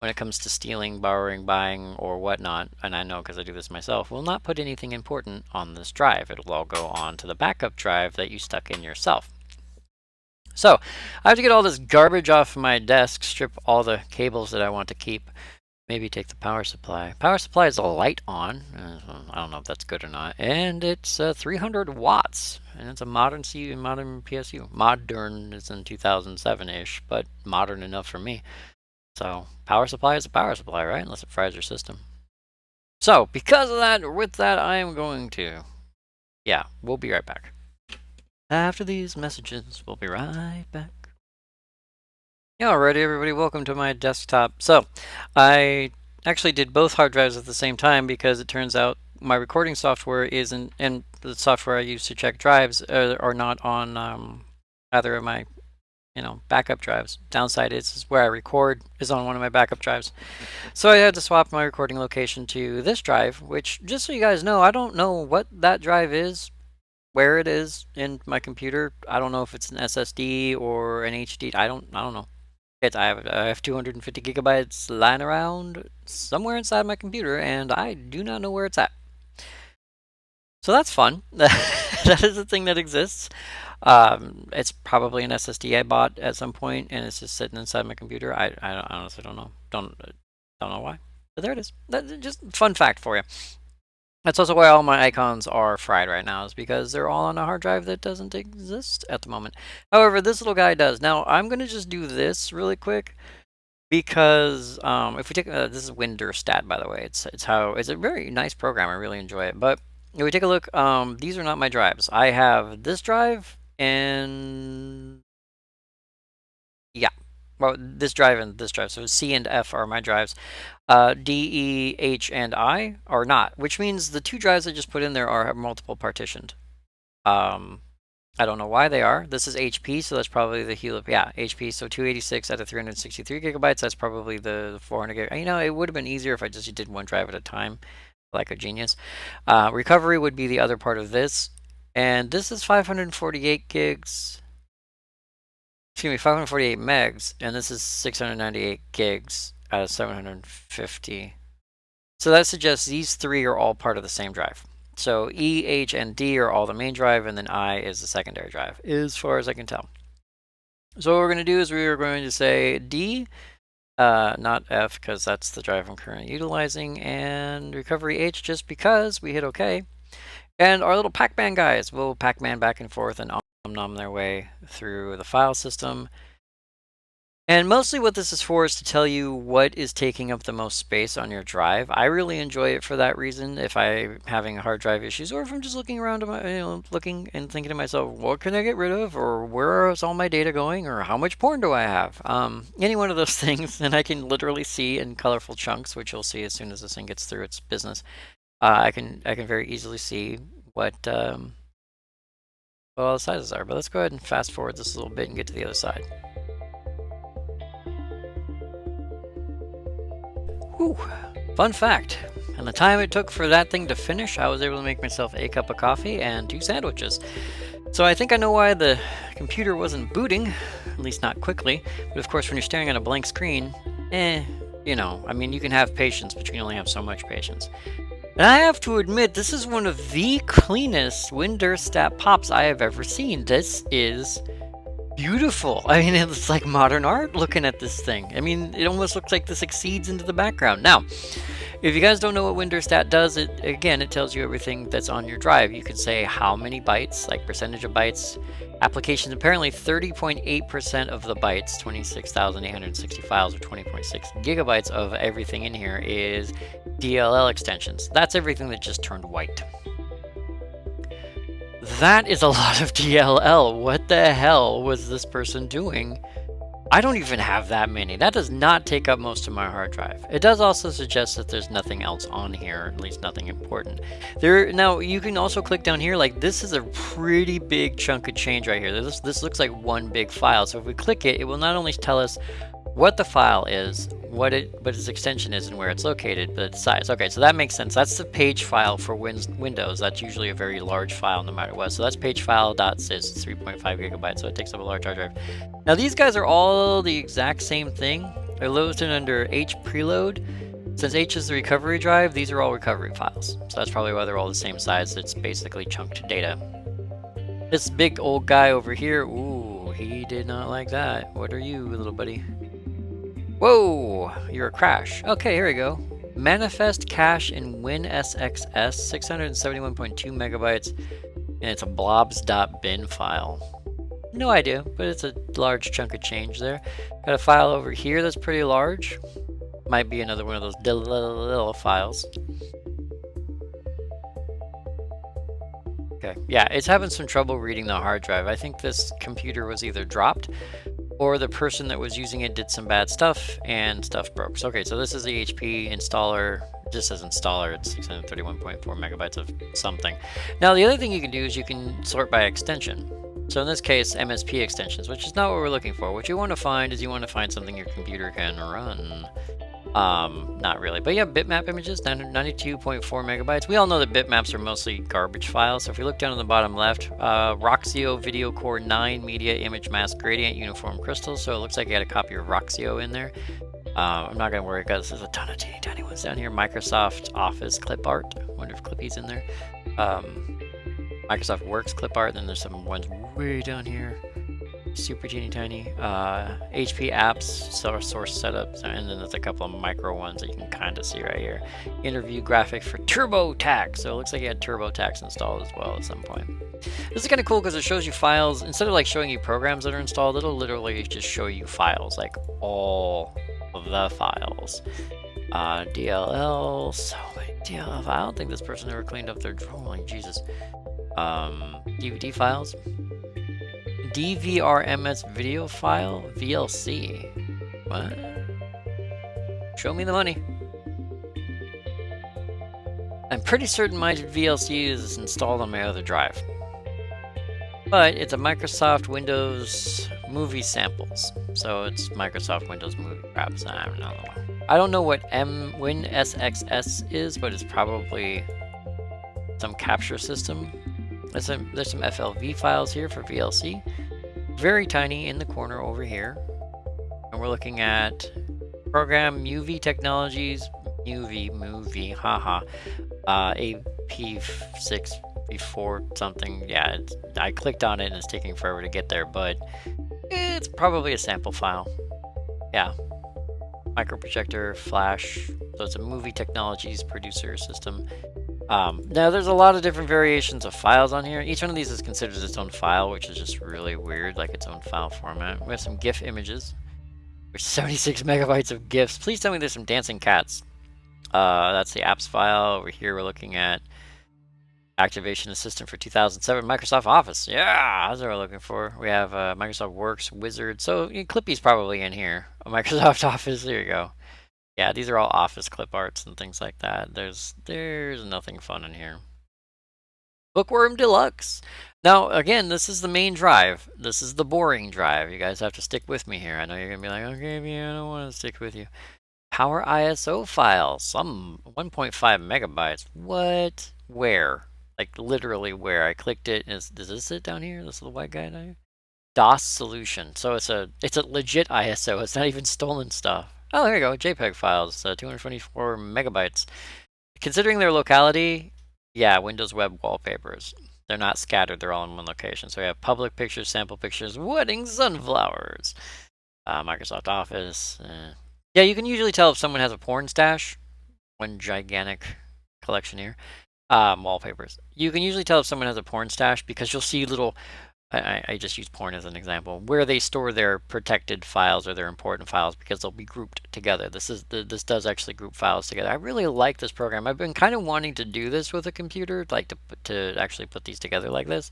when it comes to stealing, borrowing, buying, or whatnot, and I know because I do this myself, will not put anything important on this drive. It'll all go on to the backup drive that you stuck in yourself. So I have to get all this garbage off my desk, strip all the cables that I want to keep, maybe take the power supply. Power supply is a light on. I don't know if that's good or not. And it's 300 watts. And it's a modern PSU. Modern is in 2007-ish, but modern enough for me. So power supply is a power supply, right? Unless it fries your system. So because of that, with that, I am going to... Yeah, we'll be right back. After these messages, we'll be right back. Yeah, alrighty, everybody, welcome to my desktop. So, I actually did both hard drives at the same time because it turns out my recording software isn't, and the software I use to check drives are not on either of my, backup drives. Downside is where I record is on one of my backup drives. So I had to swap my recording location to this drive, which, just so you guys know, I don't know what that drive is, where it is in my computer. I don't know if it's an SSD or an HD. I don't know. I have 250 gigabytes lying around somewhere inside my computer, and I do not know where it's at. So that's fun. That is a thing that exists. It's probably an SSD I bought at some point, and it's just sitting inside my computer. I honestly don't know. Don't know why. But there it is. That's just a fun fact for you. That's also why all my icons are fried right now, is because they're all on a hard drive that doesn't exist at the moment. However, this little guy does. Now, I'm going to just do this really quick because if we take, this is Winderstat, by the way. It's a very nice program. I really enjoy it. But if we take a look, these are not my drives. I have this drive and yeah. Well, this drive and this drive. So C and F are my drives. D, E, H, and I are not, which means the two drives I just put in there are multiple partitioned. I don't know why they are. This is HP, so that's probably the Hewlett. Yeah, HP. So 286 out of 363 gigabytes. That's probably the 400 gig. It would have been easier if I just did one drive at a time, like a genius. Recovery would be the other part of this, and this is 548 gigs. Excuse me, 548 megs, and this is 698 gigs out of 750. So that suggests these three are all part of the same drive. So E, H, and D are all the main drive, and then I is the secondary drive, as far as I can tell. So what we're going to do is we are going to say D, not F, because that's the drive I'm currently utilizing, and recovery H just because we hit OK. And our little Pac-Man guys will Pac-Man back and forth and nom their way through the file system. And mostly what this is for is to tell you what is taking up the most space on your drive. I really enjoy it for that reason. If I'm having hard drive issues, or if I'm just looking around, looking and thinking to myself, what can I get rid of, or where is all my data going, or how much porn do I have? Any one of those things, and I can literally see in colorful chunks, which you'll see as soon as this thing gets through its business. I can very easily see what all the sizes are. But let's go ahead and fast forward this a little bit and get to the other side. Whew. Fun fact, and the time it took for that thing to finish, I was able to make myself a cup of coffee and 2 sandwiches. So I think I know why the computer wasn't booting, at least not quickly. But of course, when you're staring at a blank screen, I mean, you can have patience, but you can only have so much patience. And I have to admit, this is one of the cleanest WinDirStat pops I have ever seen. This is beautiful. I mean, it's like modern art looking at this thing. I mean, it almost looks like this exceeds into the background. Now, if you guys don't know what WinDirStat does, it tells you everything that's on your drive. You can say how many bytes, like percentage of bytes, applications. Apparently 30.8% of the bytes, 26,860 files, or 20.6 gigabytes of everything in here is DLL extensions. That's everything that just turned white. That is a lot of DLL. What the hell was this person doing? I don't even have that many. That does not take up most of my hard drive. It does also suggest that there's nothing else on here, at least nothing important. Now, you can also click down here, like this is a pretty big chunk of change right here. This looks like one big file. So if we click it, it will not only tell us what the file is, what its extension is, and where it's located, but its size. Okay, so that makes sense. That's the page file for Windows. That's usually a very large file no matter what. So that's pagefile.sys. It's 3.5 gigabytes, so it takes up a large hard drive. Now these guys are all the exact same thing. They're loaded under H preload. Since H is the recovery drive, these are all recovery files. So that's probably why they're all the same size. It's basically chunked data. This big old guy over here, ooh, he did not like that. What are you, little buddy? Whoa, you're a crash. Okay, here we go. Manifest cache in WinSXS, 671.2 megabytes, and it's a blobs.bin file. No idea, but it's a large chunk of change there. Got a file over here that's pretty large. Might be another one of those little files. Okay, yeah, it's having some trouble reading the hard drive. I think this computer was either dropped or the person that was using it did some bad stuff and stuff broke. So, okay, so this is the HP installer. It just says installer. It's 631.4 megabytes of something. Now, the other thing you can do is you can sort by extension. So in this case, MSP extensions, which is not what we're looking for. What you want to find is you want to find something your computer can run. Not really, but yeah, bitmap images, 92.4 megabytes. We all know that bitmaps are mostly garbage files. So if we look down on the bottom left, Roxio Video Core 9 Media Image Mask Gradient Uniform Crystal. So it looks like I got a copy of Roxio in there. I'm not gonna worry, guys. There's a ton of teeny tiny ones down here. Microsoft Office Clip Art. Wonder if Clippy's in there. Microsoft Works Clip Art. Then there's some ones way down here. Super teeny tiny. HP apps, source setup, and then there's a couple of micro ones that you can kind of see right here. Interview graphics for TurboTax. So it looks like you had TurboTax installed as well at some point. This is kind of cool because it shows you files. Instead of like showing you programs that are installed, it'll literally just show you files, like all of the files. DLL, so many DLL. I don't think this person ever cleaned up their drawer. Like Jesus. DVD files. DVRMS video file, VLC. What? Show me the money. I'm pretty certain my VLC is installed on my other drive. But it's a Microsoft Windows movie samples. So it's Microsoft Windows movie crap. So I don't know. I don't know what WinSXS is, but it's probably some capture system. There's some FLV files here for VLC. Very tiny in the corner over here. And we're looking at program UV Technologies, movie, haha. AP6 before something. Yeah, I clicked on it and it's taking forever to get there, but it's probably a sample file. Yeah. Microprojector, flash. So it's a movie technologies producer system. Now there's a lot of different variations of files on here. Each one of these is considered its own file, which is just really weird, like its own file format. We have some GIF images. There's 76 megabytes of GIFs. Please tell me there's some dancing cats. That's the apps file. Over here we're looking at Activation Assistant for 2007, Microsoft Office. Yeah, that's what we're looking for. We have Microsoft Works, Wizard. So Clippy's probably in here. Microsoft Office. There you go. Yeah, these are all Office clip arts and things like that. There's nothing fun in here. Bookworm Deluxe. Now, again, this is the main drive. This is the boring drive. You guys have to stick with me here. I know you're gonna be like, okay, I don't want to stick with you. Power ISO file, some 1.5 megabytes. What? Where? Like literally where? I clicked it. Does this it down here? This little white guy down here? DOS solution. So it's a legit ISO. It's not even stolen stuff. Oh, there you go. JPEG files, 224 megabytes. Considering their locality, yeah, Windows Web wallpapers. They're not scattered. They're all in one location. So we have public pictures, sample pictures, wedding sunflowers, Microsoft Office. Yeah, you can usually tell if someone has a porn stash. One gigantic collection here. Wallpapers. You can usually tell if someone has a porn stash because you'll see little, I just use porn as an example, where they store their protected files or their important files because they'll be grouped together. This does actually group files together. I really like this program. I've been kind of wanting to do this with a computer, like to actually put these together like this,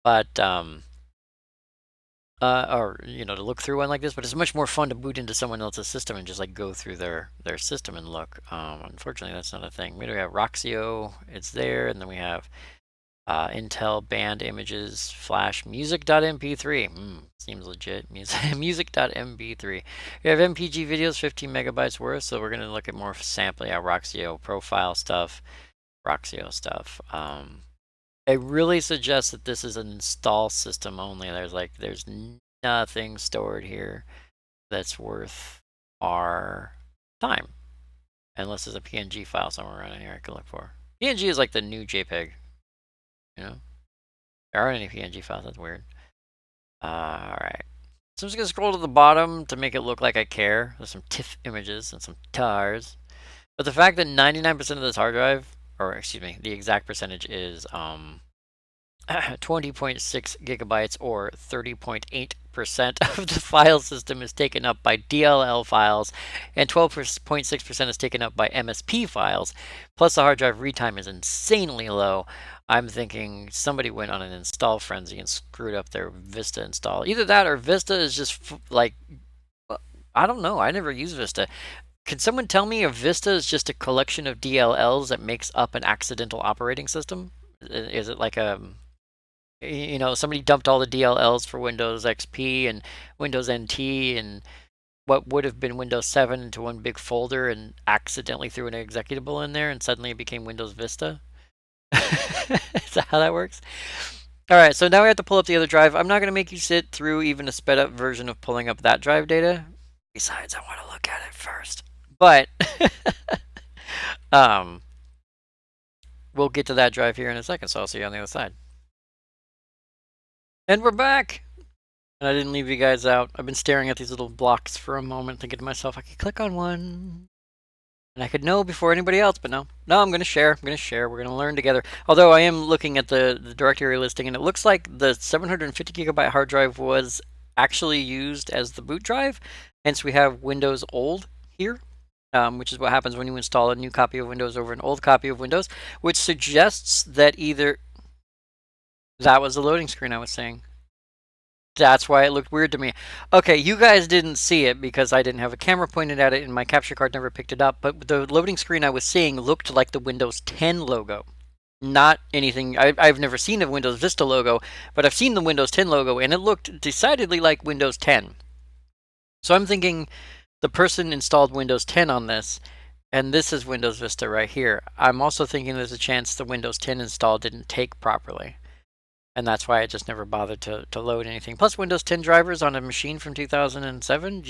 but or to look through one like this, but it's much more fun to boot into someone else's system and just like go through their system and look. Unfortunately, that's not a thing. We have Roxio, it's there, and then we have Intel band images, flash, music.mp3. Seems legit. Music.mp3. We have MPG videos, 15 megabytes worth, so we're going to look at more sampling. Yeah, Roxio profile stuff, Roxio stuff. I really suggest that this is an install system only. There's nothing stored here that's worth our time. Unless there's a PNG file somewhere around here I can look for. PNG is like the new JPEG. There aren't any PNG files, that's weird. Alright. So I'm just gonna scroll to the bottom to make it look like I care. There's some TIFF images and some TARs. But the fact that 99% of this hard drive, or excuse me, the exact percentage is 20.6 gigabytes or 30.8% of the file system is taken up by DLL files, and 12.6% is taken up by MSP files. Plus, the hard drive read time is insanely low. I'm thinking somebody went on an install frenzy and screwed up their Vista install. Either that or Vista is just like, I don't know. I never used Vista. Can someone tell me if Vista is just a collection of DLLs that makes up an accidental operating system? Is it like somebody dumped all the DLLs for Windows XP and Windows NT and what would have been Windows 7 into one big folder and accidentally threw an executable in there and suddenly it became Windows Vista? Is that how that works? Alright, so now we have to pull up the other drive. I'm not going to make you sit through even a sped up version of pulling up that drive data. Besides, I want to look at it first. But we'll get to that drive here in a second, so I'll see you on the other side. And we're back! And I didn't leave you guys out. I've been staring at these little blocks for a moment, thinking to myself, I could click on one. And I could know before anybody else, but no. No, I'm going to share. We're going to learn together. Although I am looking at the directory listing, and it looks like the 750 gigabyte hard drive was actually used as the boot drive. Hence, we have Windows Old here, which is what happens when you install a new copy of Windows over an old copy of Windows, which suggests that either... That was the loading screen I was saying. That's why it looked weird to me. Okay, you guys didn't see it because I didn't have a camera pointed at it and my capture card never picked it up, but the loading screen I was seeing looked like the Windows 10 logo. Not anything, I've never seen a Windows Vista logo, but I've seen the Windows 10 logo and it looked decidedly like Windows 10. So I'm thinking the person installed Windows 10 on this, and this is Windows Vista right here. I'm also thinking there's a chance the Windows 10 install didn't take properly. And that's why I just never bothered to load anything. Plus, Windows 10 drivers on a machine from 2007,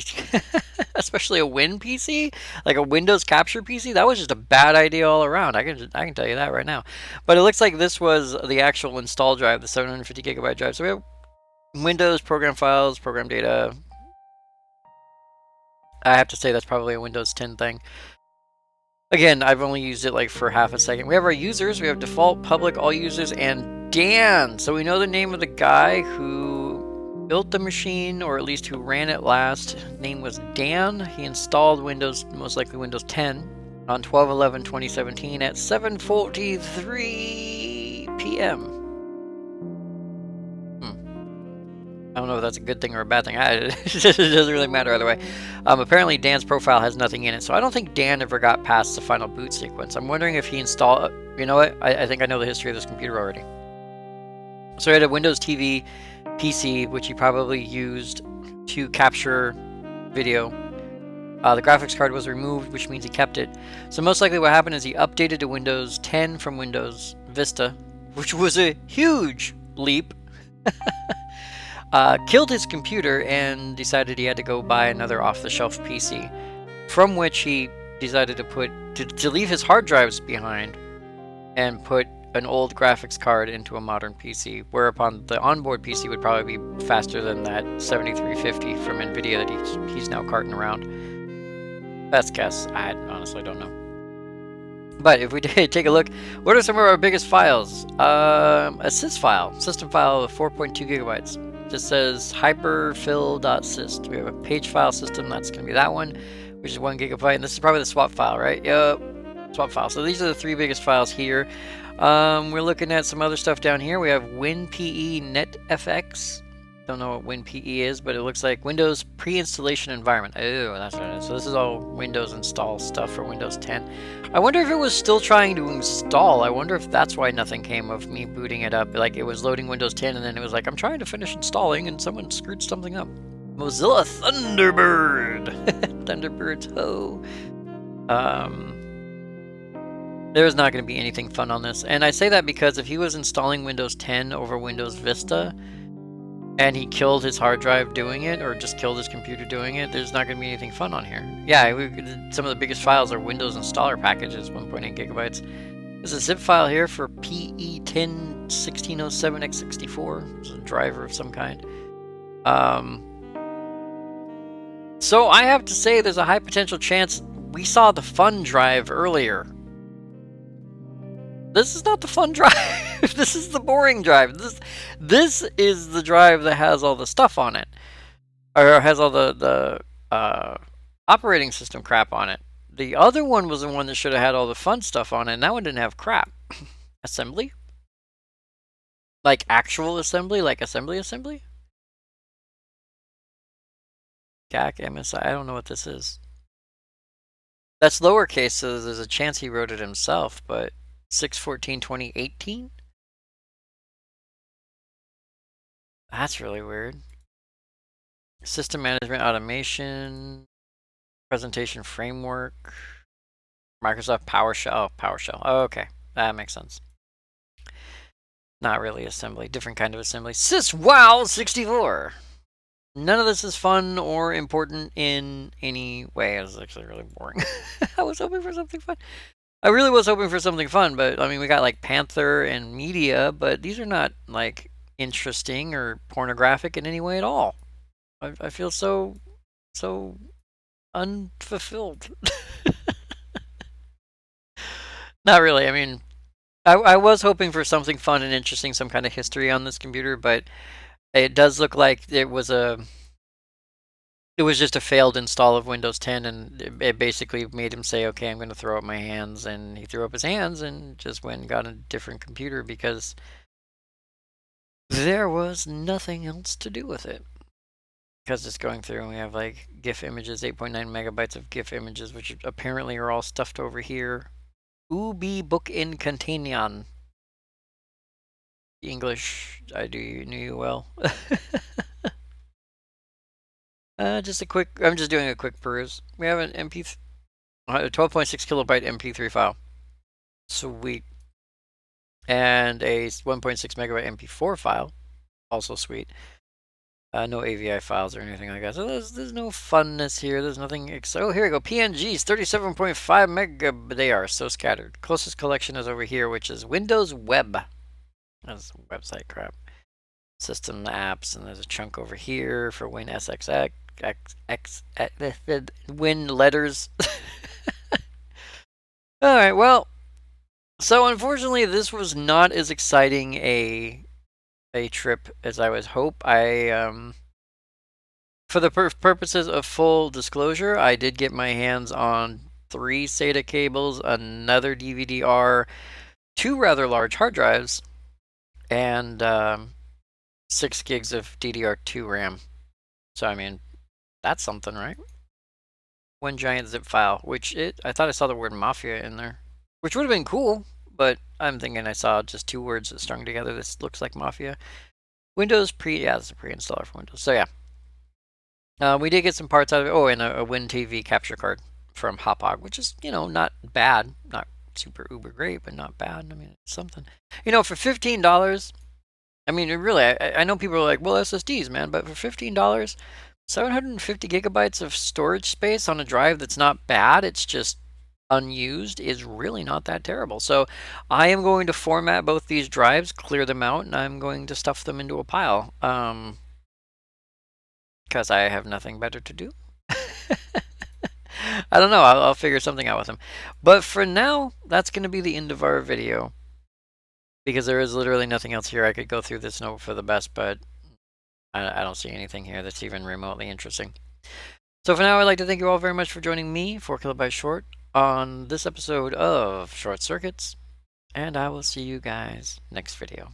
especially a Win PC, like a Windows capture PC, that was just a bad idea all around. I can tell you that right now. But it looks like this was the actual install drive, the 750 gigabyte drive. So we have Windows, program files, program data. I have to say that's probably a Windows 10 thing. Again, I've only used it like for half a second. We have our users. We have default, public, all users, and Dan. So we know the name of the guy who built the machine, or at least who ran it last. His name was Dan. He installed Windows, most likely Windows 10, on 12/11/2017 at 7:43 p.m. I don't know if that's a good thing or a bad thing. It doesn't really matter either way. Apparently, Dan's profile has nothing in it, so I don't think Dan ever got past the final boot sequence. I'm wondering if he installed... You know what? I think I know the history of this computer already. So he had a Windows TV PC, which he probably used to capture video. The graphics card was removed, which means he kept it. So most likely what happened is he updated to Windows 10 from Windows Vista, which was a huge leap. Killed his computer and decided he had to go buy another off-the-shelf PC, from which he decided to leave his hard drives behind and put an old graphics card into a modern PC, whereupon the onboard PC would probably be faster than that 7350 from NVIDIA that he's now carting around. Best guess. I honestly don't know. But if we take a look, what are some of our biggest files? A sys file, system file of 4.2 gigabytes. Just says hyperfill.syst. We have a page file system, that's going to be that one, which is 1 gigabyte. And this is probably the swap file, right? Yep, swap file. So these are the three biggest files here. We're looking at some other stuff down here. We have WinPE NetFX. Don't know what WinPE is, but it looks like Windows pre-installation environment. Oh, that's what it is. So this is all Windows install stuff for Windows 10. I wonder if it was still trying to install. I wonder if that's why nothing came of me booting it up. Like, it was loading Windows 10, and then it was like, I'm trying to finish installing, and someone screwed something up. Mozilla Thunderbird. Thunderbirds, ho. There's not going to be anything fun on this. And I say that because if he was installing Windows 10 over Windows Vista, and he killed his hard drive doing it, or just killed his computer doing it, there's not going to be anything fun on here. Yeah, some of the biggest files are Windows installer packages, 1.8 gigabytes. There's a zip file here for PE101607x64. It's a driver of some kind. So I have to say there's a high potential chance we saw the fun drive earlier. This is not the fun drive. This is the boring drive. This is the drive that has all the stuff on it, or has all the operating system crap on it. The other one was the one that should have had all the fun stuff on it, and that one didn't have crap. Assembly? Like actual assembly? Like assembly? CAC, MSI, I don't know what this is. That's lowercase, so there's a chance he wrote it himself, but 6/14/2018? That's really weird. System management automation, presentation framework, Microsoft PowerShell. Oh, PowerShell. Oh, okay, that makes sense. Not really assembly, different kind of assembly. SysWow64. None of this is fun or important in any way. It was actually really boring. I was hoping for something fun. I really was hoping for something fun, but I mean, we got like Panther and Media, but these are not like interesting or pornographic in any way at all. I feel so unfulfilled. Not really. I mean, I was hoping for something fun and interesting, some kind of history on this computer, but it does look like it was just a failed install of Windows 10, and it basically made him say, okay, I'm going to throw up my hands, and he threw up his hands and just went and got a different computer because there was nothing else to do with it. Because it's going through, and we have like GIF images, 8.9 megabytes of GIF images, which apparently are all stuffed over here. Ubi book in Containan. English, I knew you well. I'm just doing a quick peruse. We have an 12.6 kilobyte MP3 file. Sweet. And a 1.6 megabyte MP4 file. Also sweet. No AVI files or anything like that. So there's no funness here. There's nothing. Oh, here we go. PNGs, 37.5 megab. They are so scattered. Closest collection is over here, which is Windows Web. That's website crap. System apps, and there's a chunk over here for WinSXX. Win letters. Alright, well, so unfortunately this was not as exciting a trip as I was hope. I For the purposes of full disclosure, I did get my hands on 3 SATA cables, another DVD-R, 2 rather large hard drives, and 6 gigs of DDR2 RAM. So I mean, that's something, right? One giant zip file, which I thought I saw the word mafia in there, which would have been cool, but I'm thinking I saw just 2 words that strung together. This looks like mafia. Windows yeah, this is a pre-installer for Windows. So yeah, we did get some parts out of it. Oh, and a WinTV capture card from Hauppauge, which is, not bad, not super uber great, but not bad. I mean, it's something. For $15, I mean, really, I know people are like, well, SSDs, man, but for $15, 750 gigabytes of storage space on a drive that's not bad, it's just unused, is really not that terrible. So I am going to format both these drives, clear them out, and I'm going to stuff them into a pile. Because I have nothing better to do. I don't know. I'll figure something out with them. But for now, that's going to be the end of our video. Because there is literally nothing else here. I could go through this note for the best, but I don't see anything here that's even remotely interesting. So for now, I'd like to thank you all very much for joining me, 4 Kilobytes Short, on this episode of Short Circuits. And I will see you guys next video.